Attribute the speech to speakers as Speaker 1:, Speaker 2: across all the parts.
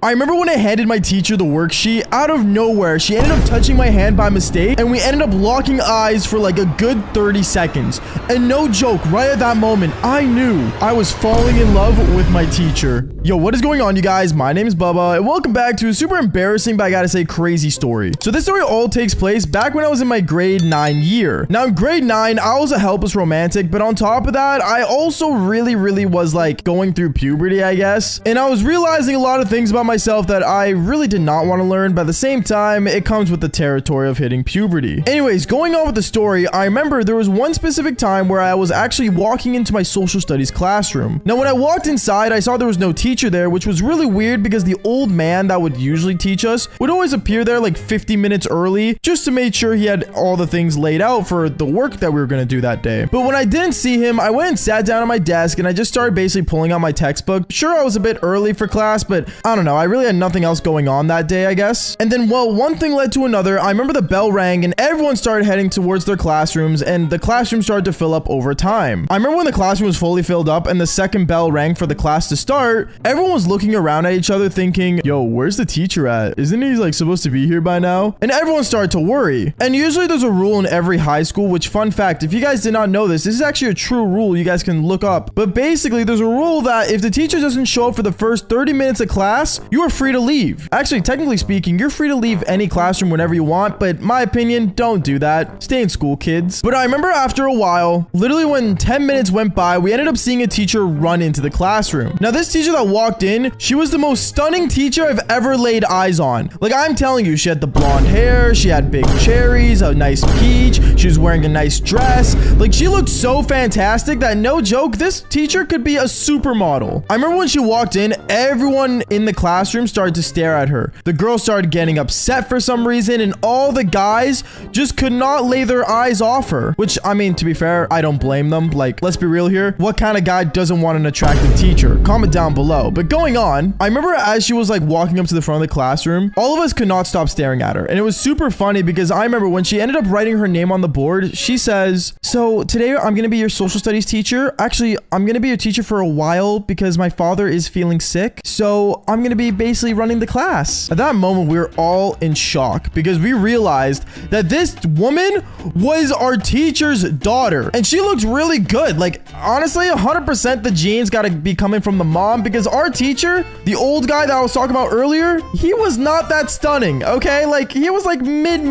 Speaker 1: I remember when I handed my teacher the worksheet, out of nowhere, she ended up touching my hand by mistake, and we ended up locking eyes for like a good 30 seconds. And no joke, right at that moment, I knew I was falling in love with my teacher. Yo, what is going on, you guys? My name is Bubba, and welcome back to a super embarrassing, but I gotta say, crazy story. So this story all takes place back when I was in my grade 9 year. Now, in grade 9, I was a helpless romantic, but on top of that, I also really was like going through puberty, I guess. And I was realizing a lot of things about myself that I really did not want to learn, but at the same time, it comes with the territory of hitting puberty. Anyways, going on with the story, I remember there was one specific time where I was actually walking into my social studies classroom. Now, when I walked inside, I saw there was no teacher there, which was really weird because the old man that would usually teach us would always appear there like 50 minutes early just to make sure he had all the things laid out for the work that we were going to do that day. But when I didn't see him, I went and sat down at my desk and I just started basically pulling out my textbook. Sure, I was a bit early for class, but I don't know. I really had nothing else going on that day, I guess. And then, well, one thing led to another. I remember the bell rang and everyone started heading towards their classrooms, and the classroom started to fill up over time. I remember when the classroom was fully filled up and the second bell rang for the class to start, everyone was looking around at each other thinking, yo, where's the teacher at? Isn't he like supposed to be here by now? And everyone started to worry. And usually there's a rule in every high school, which, fun fact, if you guys did not know this is actually a true rule you guys can look up. But basically, there's a rule that if the teacher doesn't show up for the first 30 minutes of class, you are free to leave. Actually, technically speaking, you're free to leave any classroom whenever you want, but my opinion, don't do that. Stay in school, kids. But I remember after a while, literally when 10 minutes went by, we ended up seeing a teacher run into the classroom. Now, this teacher that walked in, she was the most stunning teacher I've ever laid eyes on. Like, I'm telling you, she had the blonde hair, she had big cherries, a nice peach, she was wearing a nice dress. Like, she looked so fantastic that, no joke, this teacher could be a supermodel. I remember when she walked in, everyone in the classroom started to stare at her. The girls started getting upset for some reason, and all the guys just could not lay their eyes off her. Which, I mean, to be fair, I don't blame them. Like, let's be real here. What kind of guy doesn't want an attractive teacher? Comment down below. But going on, I remember as she was like walking up to the front of the classroom, all of us could not stop staring at her. And it was super funny because I remember when she ended up writing her name on the board, she says, so today I'm going to be your social studies teacher. Actually, I'm going to be your teacher for a while because my father is feeling sick. So I'm going to be basically running the class. At that moment, we were all in shock because we realized that this woman was our teacher's daughter. And she looked really good. Like, honestly, 100% the genes got to be coming from the mom, because our teacher, the old guy that I was talking about earlier, he was not that stunning, okay? Like, he was like mid,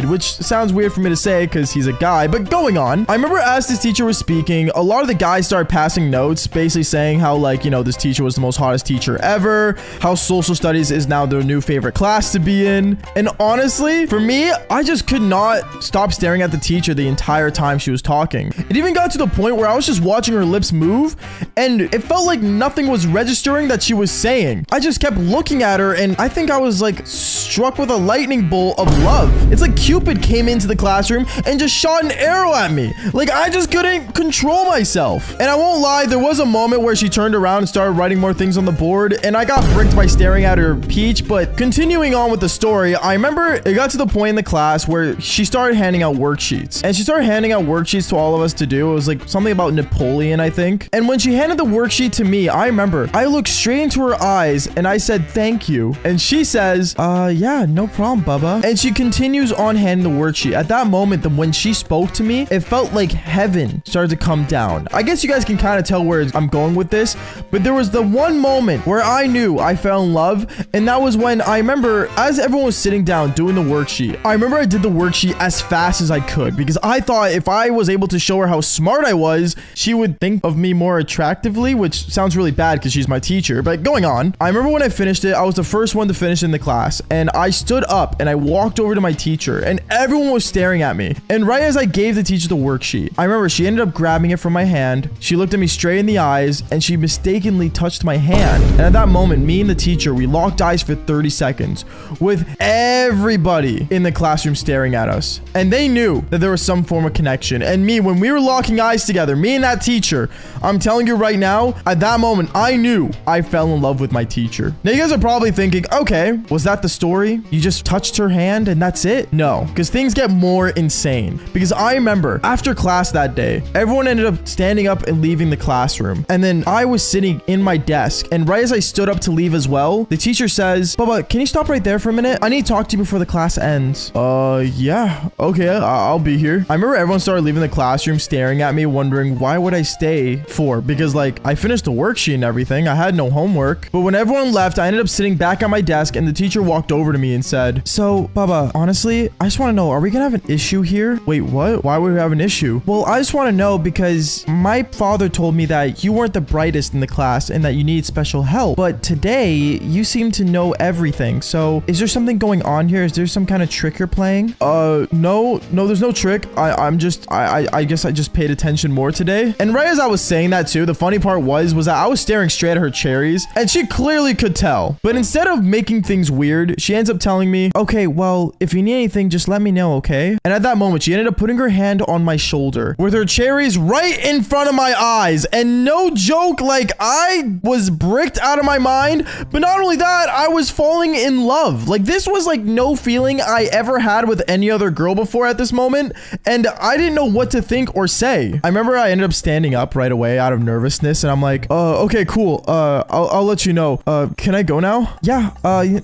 Speaker 1: which sounds weird for me to say because he's a guy, but going on. I remember as this teacher was speaking, a lot of the guys started passing notes, basically saying how, like, you know, this teacher was the most hottest teacher ever, how social studies is now their new favorite class to be in. And honestly, for me, I just could not stop staring at the teacher the entire time she was talking. It even got to the point where I was just watching her lips move, and it felt like nothing was registering that she was saying. I just kept looking at her, and I think I was like struck with a lightning bolt of love. It's like Cupid came into the classroom and just shot an arrow at me. Like, I just couldn't control myself. And I won't lie, there was a moment where she turned around and started writing more things on the board, and I got bricked by staring at her peach. But continuing on with the story, I remember it got to the point in the class where she started handing out worksheets. And she started handing out worksheets to all of us to do. It was like something about Napoleon, I think. And when she handed the worksheet to me, I remember I looked straight into her eyes and I said, thank you. And she says, yeah, no problem, Bubba. And she continues on handing the worksheet. At that moment, when she spoke to me, it felt like heaven started to come down. I guess you guys can kind of tell where I'm going with this, but there was the one moment where I knew I fell in love, and that was when I remember as everyone was sitting down doing the worksheet, I remember I did the worksheet as fast as I could because I thought if I was able to show her how smart I was, she would think of me more attractively, which sounds really bad because she's my teacher. But going on, I remember when I finished it, I was the first one to finish in the class, and I stood up and I walked over to my teacher, and everyone was staring at me. And right as I gave the teacher the worksheet, I remember she ended up grabbing it from my hand. She looked at me straight in the eyes and she mistakenly touched my hand. And at that moment, me and the teacher, we locked eyes for 30 seconds with everybody in the classroom staring at us. And they knew that there was some form of connection. And me, when we were locking eyes together, me and that teacher, I'm telling you right now, at that moment, I knew I fell in love with my teacher. Now, you guys are probably thinking, okay, was that the story? You just touched her hand and that's it? No, because things get more insane. Because I remember after class that day, everyone ended up standing up and leaving the classroom. And then I was sitting in my desk, and right as I stood up to leave leave as well, the teacher says, Bubba, can you stop right there for a minute? I need to talk to you before the class ends. Yeah. Okay, I'll be here. I remember everyone started leaving the classroom staring at me, wondering why would I stay for? Because like I finished the worksheet and everything. I had no homework. But when everyone left, I ended up sitting back at my desk and the teacher walked over to me and said, so Bubba, honestly, I just want to know, are we gonna have an issue here? Wait, what? Why would we have an issue? Well, I just want to know because my father told me that you weren't the brightest in the class and that you need special help. But today, you seem to know everything. So is there something going on here? Is there some kind of trick you're playing? No, there's no trick. I guess I just paid attention more today. And right as I was saying that too, the funny part was that I was staring straight at her cherries and she clearly could tell. But instead of making things weird, she ends up telling me, okay, well, if you need anything, just let me know, okay? And at that moment, she ended up putting her hand on my shoulder with her cherries right in front of my eyes. And no joke, like I was bricked out of my mind. But not only that, I was falling in love. Like this was like no feeling I ever had with any other girl before at this moment. And I didn't know what to think or say. I remember I ended up standing up right away out of nervousness. And I'm like, okay, cool. I'll let you know. Can I go now? Yeah,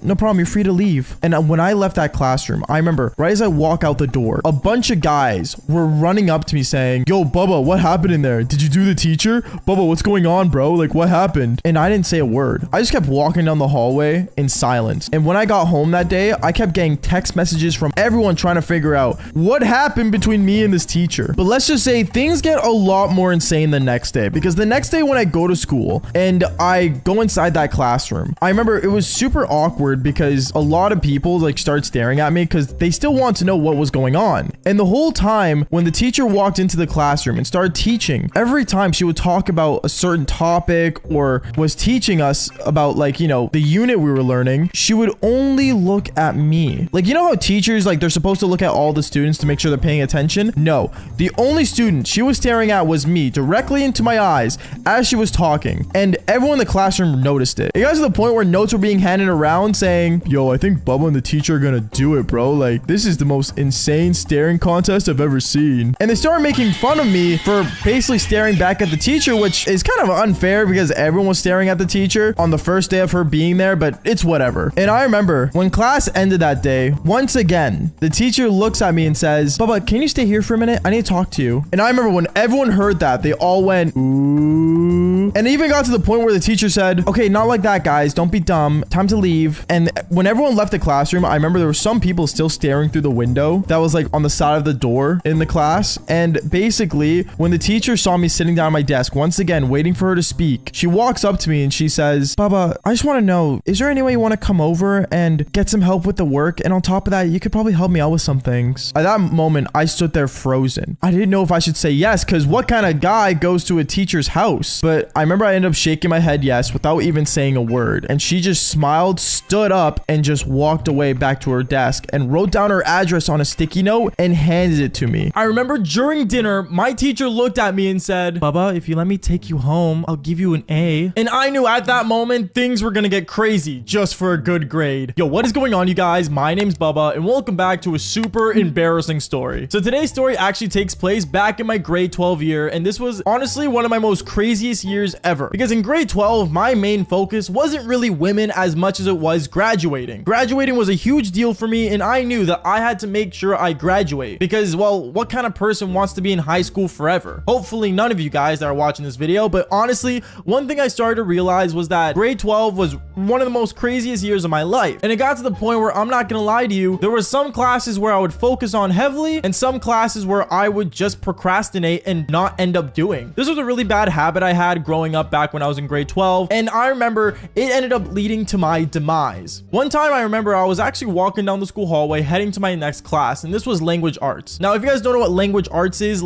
Speaker 1: no problem. You're free to leave. And when I left that classroom, I remember right as I walk out the door, a bunch of guys were running up to me saying, yo, Bubba, what happened in there? Did you do the teacher? Bubba, what's going on, bro? Like, what happened? And I didn't say a word. I just kept walking down the hallway in silence. And when I got home that day, I kept getting text messages from everyone trying to figure out what happened between me and this teacher. But let's just say things get a lot more insane the next day, because the next day when I go to school and I go inside that classroom, I remember it was super awkward because a lot of people like start staring at me because they still want to know what was going on. And the whole time when the teacher walked into the classroom and started teaching, every time she would talk about a certain topic or was teaching us about like, you know, the unit we were learning, she would only look at me. Like, you know how teachers, like they're supposed to look at all the students to make sure they're paying attention? No, the only student she was staring at was me directly into my eyes as she was talking. And everyone in the classroom noticed it. It got to the point where notes were being handed around saying, yo, I think Bubba and the teacher are gonna do it, bro. Like, this is the most insane staring contest I've ever seen. And they started making fun of me for basically staring back at the teacher, which is kind of unfair because everyone was staring at the teacher on the first day of her being there, but it's whatever. And I remember when class ended that day, once again, the teacher looks at me and says, Bubba, can you stay here for a minute? I need to talk to you. And I remember when everyone heard that, they all went, ooh. And it even got to the point where the teacher said, okay, not like that, guys. Don't be dumb. Time to leave. And when everyone left the classroom, I remember there were some people still staring through the window that was like on the side of the door in the class. And basically, when the teacher saw me sitting down at my desk, once again, waiting for her to speak, she walks up to me and she says, Bubba, I just want to know, is there any way you want to come over and get some help with the work? And on top of that, you could probably help me out with some things. At that moment, I stood there frozen. I didn't know if I should say yes, because what kind of guy goes to a teacher's house? But I remember I ended up shaking my head yes without even saying a word. And she just smiled, stood up, and just walked away back to her desk and wrote down her address on a sticky note and handed it to me. I remember during dinner, my teacher looked at me and said, Bubba, if you let me take you home, I'll give you an A. And I knew at that moment, things were gonna get crazy just for a good grade. Yo, what is going on, you guys? My name's Bubba, and welcome back to a super embarrassing story. So today's story actually takes place back in my grade 12 year, and this was honestly one of my most craziest years ever. Because in grade 12, my main focus wasn't really women as much as it was graduating. Graduating was a huge deal for me, and I knew that I had to make sure I graduate. Because, well, what kind of person wants to be in high school forever? Hopefully none of you guys that are watching this video, but honestly, one thing I started to realize was that grade 12 was one of the most craziest years of my life. And it got to the point where, I'm not gonna lie to you, there were some classes where I would focus on heavily and some classes where I would just procrastinate and not end up doing. This was a really bad habit I had growing up back when I was in grade 12, and I remember it ended up leading to my demise. One time I remember I was actually walking down the school hallway heading to my next class, and this was language arts. Now, if you guys don't know what language arts is,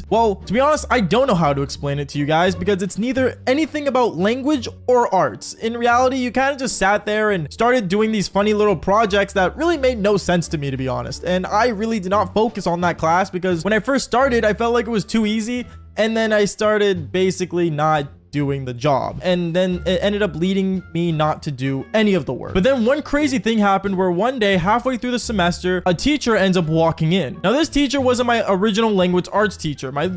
Speaker 1: well, to be honest, I don't know how to explain it to you guys because it's neither anything about language or arts. In reality, you kind of just sat there and started doing these funny little projects that really made no sense to me, to be honest. And I really did not focus on that class because when I first started, I felt like it was too easy. And then I started basically not doing the job, and then it ended up leading me not to do any of the work. But then one crazy thing happened where one day halfway through the semester, a teacher ends up walking in. Now this teacher wasn't my original language arts teacher. My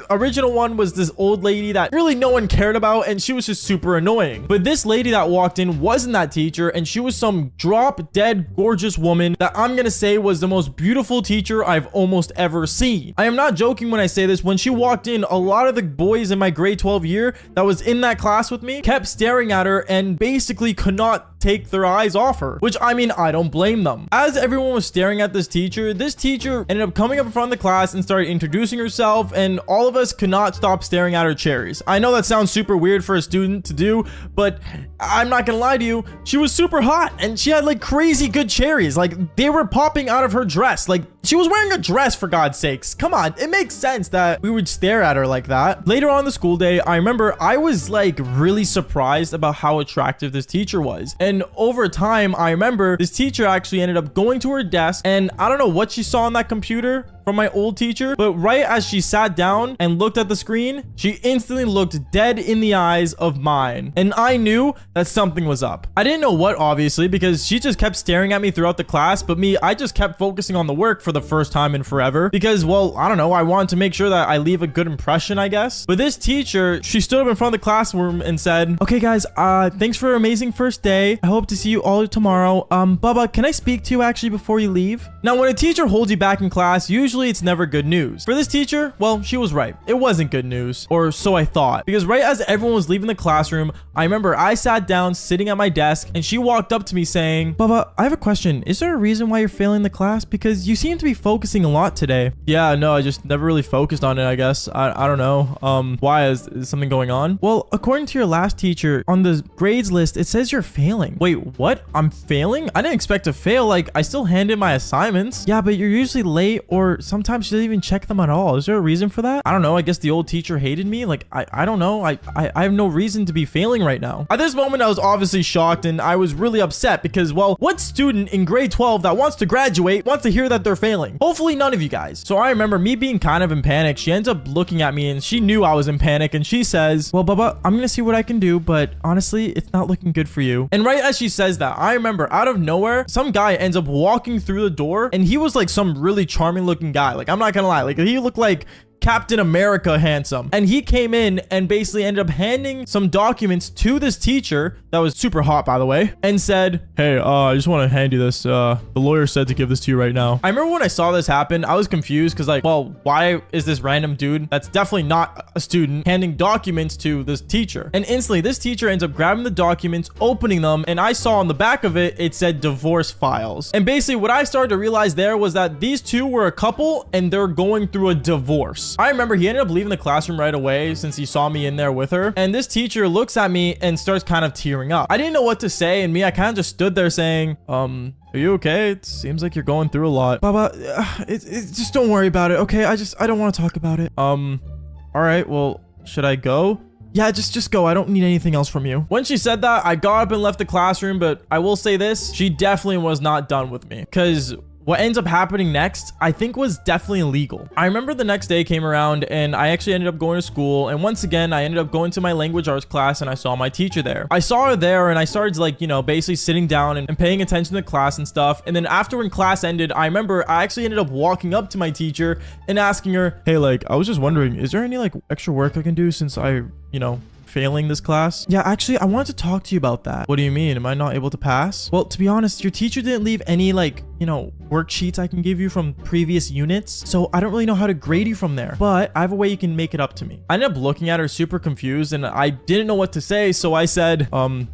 Speaker 1: original one was this old lady that really no one cared about, and she was just super annoying. But this lady that walked in wasn't that teacher, and she was some drop dead gorgeous woman that I'm gonna say was the most beautiful teacher I've almost ever seen. I am not joking when I say this. When she walked in, a lot of the boys in my grade 12 year that was in that class with me kept staring at her and basically could not take their eyes off her, which I mean, I don't blame them. As everyone was staring at this teacher ended up coming up in front of the class and started introducing herself, and all of us could not stop staring at her cherries. I know that sounds super weird for a student to do, but I'm not gonna lie to you, she was super hot and she had like crazy good cherries. Like they were popping out of her dress. Like she was wearing a dress, for God's sakes. Come on, it makes sense that we would stare at her like that. Later on the school day, I remember I was like really surprised about how attractive this teacher was. And over time, I remember this teacher actually ended up going to her desk, and I don't know what she saw on that computer from my old teacher, but right as she sat down and looked at the screen, she instantly looked dead in the eyes of mine. And I knew that something was up. I didn't know what, obviously, because she just kept staring at me throughout the class, but me, I just kept focusing on the work for the first time in forever because, well, I don't know, I wanted to make sure that I leave a good impression, I guess. But this teacher, she stood up in front of the classroom and said, "Okay, guys, thanks for an amazing first day. I hope to see you all tomorrow. Bubba, can I speak to you actually before you leave?" Now, when a teacher holds you back in class, usually it's never good news. For this teacher, well, she was right. It wasn't good news, or so I thought, because right as everyone was leaving the classroom, I remember I sat down sitting at my desk and she walked up to me saying, "Bubba, I have a question. Is there a reason why you're failing the class? Because you seem to be focusing a lot today." "Yeah, no, I just never really focused on it, I guess. I don't know. Why? Is something going on?" "Well, according to your last teacher, on the grades list, it says you're failing." "Wait, what? I'm failing? I didn't expect to fail. Like, I still hand in my assignments." "Yeah, but you're usually late, or sometimes she doesn't even check them at all. Is there a reason for that?" "I don't know. I guess the old teacher hated me. Like, I don't know. I have no reason to be failing right now." At this moment, I was obviously shocked and I was really upset because, well, what student in grade 12 that wants to graduate wants to hear that they're failing? Hopefully none of you guys. So I remember me being kind of in panic. She ends up looking at me and she knew I was in panic and she says, "Well, Bubba, I'm gonna see what I can do, but honestly, it's not looking good for you." And right as she says that, I remember out of nowhere, some guy ends up walking through the door and he was like some really charming looking guy. Like, I'm not gonna lie, like he looked like Captain America handsome. And he came in and basically ended up handing some documents to this teacher that was super hot, by the way, and said, "Hey, I just want to hand you this. The lawyer said to give this to you right now." I remember when I saw this happen, I was confused because, like, well, why is this random dude that's definitely not a student handing documents to this teacher? And instantly, this teacher ends up grabbing the documents, opening them, and I saw on the back of it, it said divorce files. And basically, what I started to realize there was that these two were a couple and they're going through a divorce. I remember he ended up leaving the classroom right away since he saw me in there with her. And this teacher looks at me and starts kind of tearing up. I didn't know what to say. And me, I kind of just stood there saying, "Are you okay? It seems like you're going through a lot." "Baba, just don't worry about it. Okay. I don't want to talk about it." All right. Well, should I go?" "Yeah, just go. I don't need anything else from you." When she said that, I got up and left the classroom, but I will say this, she definitely was not done with me because what ends up happening next, I think, was definitely illegal. I remember the next day came around and I actually ended up going to school. And once again, I ended up going to my language arts class and I saw my teacher there. I saw her there and I started, like, you know, basically sitting down and paying attention to class and stuff. And then after when class ended, I remember I actually ended up walking up to my teacher and asking her, "Hey, like, I was just wondering, is there any like extra work I can do since I, you know, failing this class?" "Yeah, actually, I wanted to talk to you about that." "What do you mean? Am I not able to pass?" "Well, to be honest, your teacher didn't leave any, like, you know, worksheets I can give you from previous units, so I don't really know how to grade you from there, but I have a way you can make it up to me." I ended up looking at her super confused and I didn't know what to say, so I said,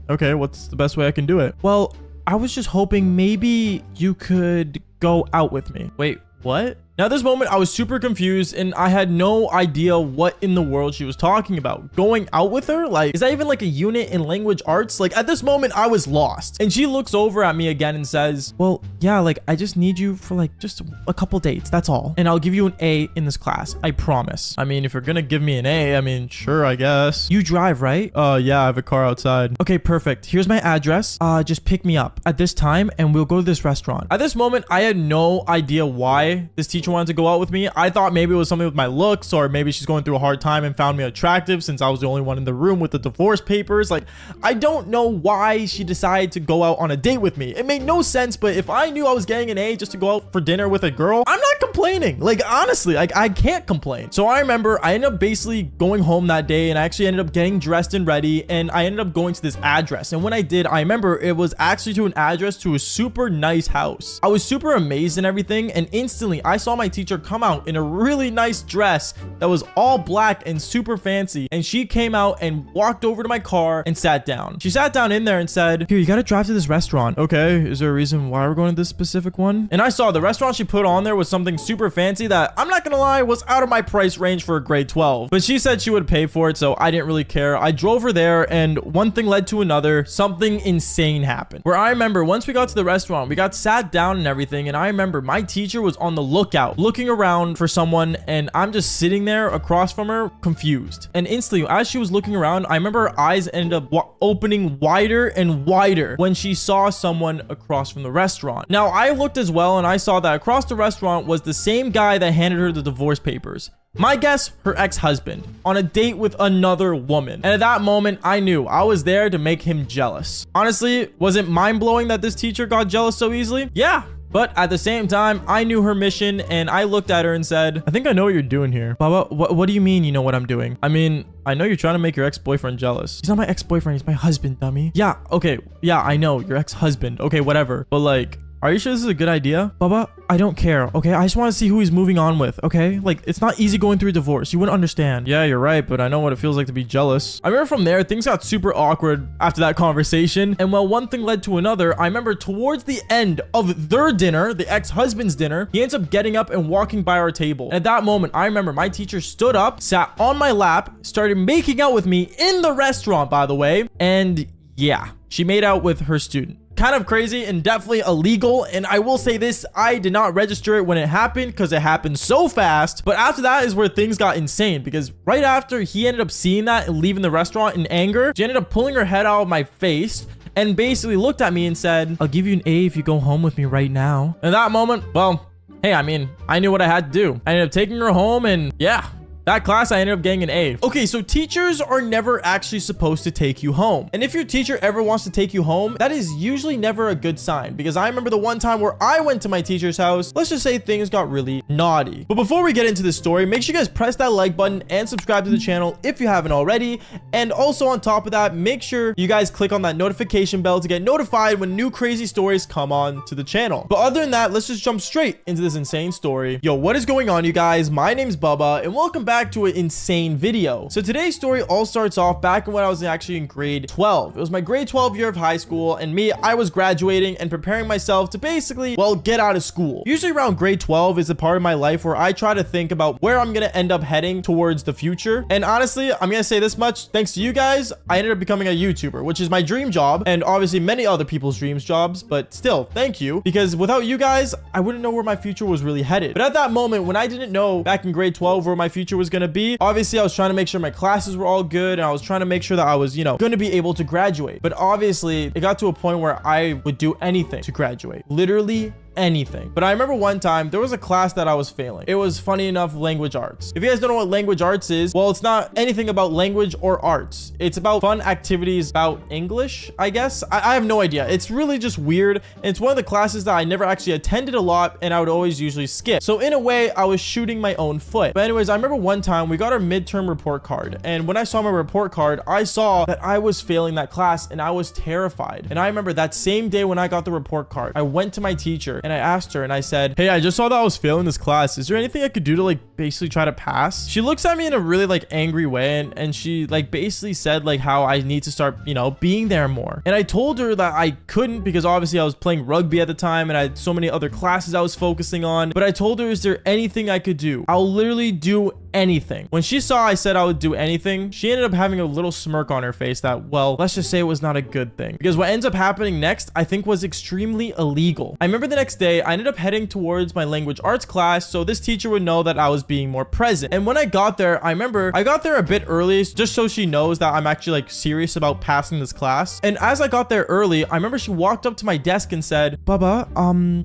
Speaker 1: "Okay, what's the best way I can do it?" "Well, I was just hoping maybe you could go out with me." "Wait, what?" Now, at this moment, I was super confused and I had no idea what in the world she was talking about. Going out with her? Like, is that even like a unit in language arts? Like, at this moment, I was lost. And she looks over at me again and says, "Well, yeah, like, I just need you for like just a couple dates. That's all. And I'll give you an A in this class. I promise." I mean, if you're gonna give me an A, I mean, sure, I guess. "You drive, right?" Yeah, I have a car outside." "Okay, perfect. Here's my address. Just pick me up at this time and we'll go to this restaurant." At this moment, I had no idea why this teacher teacher wanted to go out with me. I thought maybe it was something with my looks, or maybe she's going through a hard time and found me attractive since I was the only one in the room with the divorce papers. Like, I don't know why she decided to go out on a date with me. It made no sense, but if I knew I was getting an A just to go out for dinner with a girl, I'm not complaining. Like, honestly, like, I can't complain. So I remember I ended up basically going home that day, and I actually ended up getting dressed and ready, and I ended up going to this address. And when I did, I remember it was actually to an address to a super nice house. I was super amazed and everything, and instantly I saw my teacher come out in a really nice dress that was all black and super fancy, and she came out and walked over to my car and sat down. She sat down in there and said, "Here, you gotta drive to this restaurant." Okay, is there a reason why we're going to this specific one? And I saw the restaurant she put on there was something super fancy that, I'm not gonna lie, was out of my price range for a grade 12, but she said she would pay for it, so I didn't really care. I drove her there, and one thing led to another. Something insane happened, where I remember once we got to the restaurant, we got sat down and everything, and I remember my teacher was on the lookout looking around for someone, and I'm just sitting there across from her confused. And instantly as she was looking around, I remember her eyes ended up opening wider and wider when she saw someone across from the restaurant. Now I looked as well, and I saw that across the restaurant was the same guy that handed her the divorce papers. My guess, her ex-husband, on a date with another woman. And at that moment, I knew I was there to make him jealous. Honestly, was it mind-blowing that this teacher got jealous so easily? Yeah. But at the same time, I knew her mission, and I looked at her and said, "I think I know what you're doing here." "Baba, what do you mean you know what I'm doing?" "I mean, I know you're trying to make your ex-boyfriend jealous." "He's not my ex-boyfriend, he's my husband, dummy." "Yeah, okay. Yeah, I know, your ex-husband. Okay, whatever. But like, are you sure this is a good idea?" "Baba, I don't care, okay? I just want to see who he's moving on with, okay? Like, it's not easy going through a divorce. You wouldn't understand." "Yeah, you're right, but I know what it feels like to be jealous." I remember from there, things got super awkward after that conversation. And while one thing led to another, I remember towards the end of their dinner, the ex-husband's dinner, he ends up getting up and walking by our table. And at that moment, I remember my teacher stood up, sat on my lap, started making out with me in the restaurant, by the way. And yeah, she made out with her student. Kind of crazy and definitely illegal, and I will say this, I did not register it when it happened because it happened so fast. But after that is where things got insane, because right after he ended up seeing that and leaving the restaurant in anger, she ended up pulling her head out of my face and basically looked at me and said, "I'll give you an A if you go home with me right now." In that moment, well, hey, I mean, I knew what I had to do. I ended up taking her home, and yeah, that class, I ended up getting an A. Okay, so teachers are never actually supposed to take you home. And if your teacher ever wants to take you home, that is usually never a good sign, because I remember the one time where I went to my teacher's house, let's just say things got really naughty. But before we get into this story, make sure you guys press that like button and subscribe to the channel if you haven't already. And also on top of that, make sure you guys click on that notification bell to get notified when new crazy stories come on to the channel. But other than that, let's just jump straight into this insane story. Yo, what is going on, you guys? My name's Bubba, and welcome back to an insane video. So today's story all starts off back when I was actually in grade 12. It was my grade 12 year of high school, and I was graduating and preparing myself to basically, well, get out of school. Usually around grade 12 is a part of my life where I try to think about where I'm gonna end up heading towards the future. And honestly, I'm gonna say this much, thanks to you guys, I ended up becoming a YouTuber, which is my dream job, and obviously many other people's dreams jobs, but still, thank you, because without you guys, I wouldn't know where my future was really headed. But at that moment, when I didn't know back in grade 12 where my future was gonna be, obviously I was trying to make sure my classes were all good, and I was trying to make sure that I was, you know, going to be able to graduate. But obviously it got to a point where I would do anything to graduate, literally anything. But I remember one time there was a class that I was failing. It was, funny enough, language arts. If you guys don't know what language arts is, well, it's not anything about language or arts. It's about fun activities about English, I guess. I have no idea. It's really just weird. And it's one of the classes that I never actually attended a lot, and I would always usually skip. So in a way, I was shooting my own foot. But anyways, I remember one time we got our midterm report card, and when I saw my report card, I saw that I was failing that class, and I was terrified. And I remember that same day when I got the report card, I went to my teacher and I asked her, and I said, "Hey, I just saw that I was failing this class. Is there anything I could do to like basically try to pass?" She looks at me in a really like angry way, and she like basically said like how I need to start, you know, being there more. And I told her that I couldn't, because obviously I was playing rugby at the time and I had so many other classes I was focusing on. But I told her, is there anything I could do? I'll literally do anything. When she saw I said I would do anything, she ended up having a little smirk on her face that, well, let's just say it was not a good thing. Because what ends up happening next, I think, was extremely illegal. I remember the next day, I ended up heading towards my language arts class so this teacher would know that I was being more present. And when I got there, I remember I got there a bit early just so she knows that I'm actually like serious about passing this class. And as I got there early, I remember she walked up to my desk and said, Baba,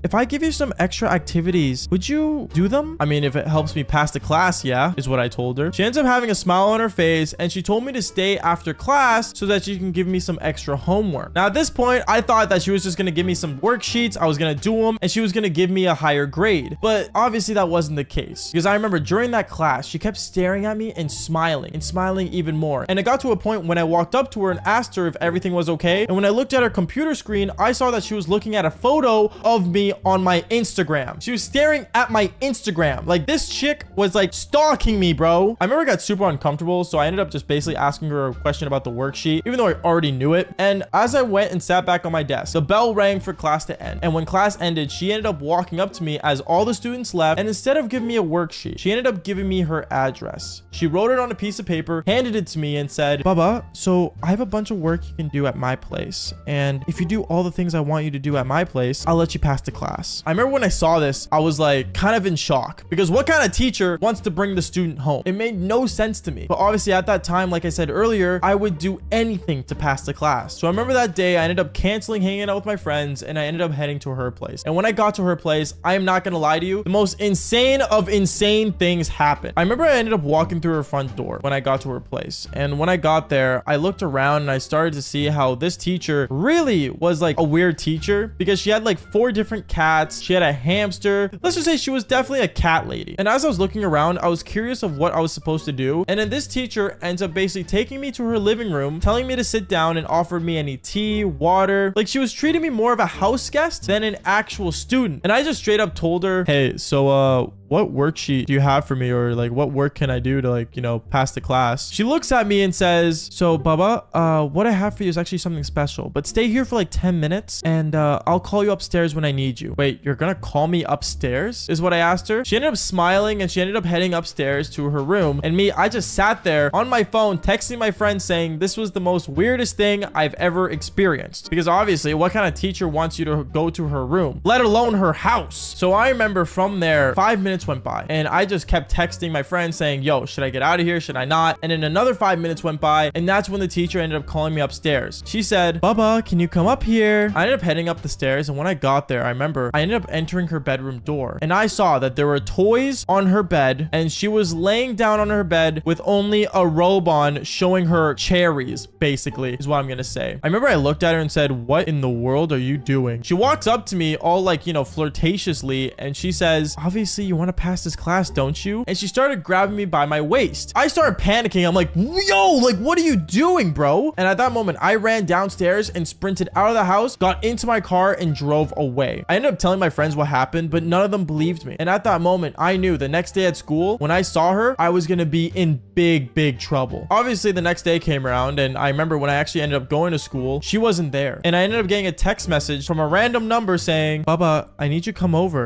Speaker 1: if I give you some extra activities, would you do them? I mean, if it helps me pass the class, yeah, is what I told her. She ends up having a smile on her face and she told me to stay after class so that she can give me some extra homework. Now at this point, I thought that she was just going to give me some worksheets. I was going to do them and she was going to give me a higher grade. But obviously that wasn't the case, because I remember during that class, she kept staring at me and smiling even more. And it got to a point when I walked up to her and asked her if everything was okay. And when I looked at her computer screen, I saw that she was looking at a photo of me on my Instagram. She was staring at my Instagram. Like, this chick was like stalking me, bro. I remember I got super uncomfortable, so I ended up just basically asking her a question about the worksheet, even though I already knew it. And as I went and sat back on my desk, the bell rang for class to end. And when class ended, she ended up walking up to me as all the students left, and instead of giving me a worksheet, she ended up giving me her address. She wrote it on a piece of paper, handed it to me, and said, Baba, so I have a bunch of work you can do at my place, and if you do all the things I want you to do at my place, I'll let you pass the class. I remember when I saw this, I was like kind of in shock, because what kind of teacher wants to bring the student home? It made no sense to me. But obviously at that time, like I said earlier, I would do anything to pass the class. So I remember that day I ended up canceling hanging out with my friends, and I ended up heading to her place. And when I got to her place, I am not gonna lie to you, the most insane of insane things happened. I remember I ended up walking through her front door when I got to her place, and when I got there, I looked around and I started to see how this teacher really was like a weird teacher, because she had like 4 different cats. She had a hamster. Let's just say she was definitely a cat lady. And as I was looking around, I was curious of what I was supposed to do. And then this teacher ends up basically taking me to her living room, telling me to sit down, and offered me any tea, water. Like, she was treating me more of a house guest than an actual student. And I just straight up told her, hey, so what worksheet do you have for me, or like what work can I do to, like, you know, pass the class? She looks at me and says, so Baba, what I have for you is actually something special, but stay here for like 10 minutes and I'll call you upstairs when I need you. Wait, you're gonna call me upstairs, is what I asked her. She ended up smiling and she ended up heading upstairs to her room, and me, I just sat there on my phone texting my friend saying this was the most weirdest thing I've ever experienced, because obviously what kind of teacher wants you to go to her room, let alone her house? So I remember from there, 5 minutes went by and I just kept texting my friend saying, yo, should I get out of here? Should I not? And then another 5 minutes went by, and that's when the teacher ended up calling me upstairs. She said, Baba, can you come up here? I ended up heading up the stairs, and when I got there, I remember I ended up entering her bedroom door, and I saw that there were toys on her bed, and she was laying down on her bed with only a robe on, showing her cherries, basically, is what I'm gonna say. I remember I looked at her and said, what in the world are you doing? She walks up to me all like, you know, flirtatiously, and she says, obviously you want to pass this class, don't you? And she started grabbing me by my waist. I started panicking. I'm like, yo, like, what are you doing, bro? And at that moment, I ran downstairs and sprinted out of the house, got into my car, and drove away. I ended up telling my friends what happened, but none of them believed me. And at that moment, I knew the next day at school, when I saw her, I was gonna be in big trouble. Obviously, the next day came around, and I remember when I actually ended up going to school, she wasn't there. And I ended up getting a text message from a random number saying, Baba, I need you to come over.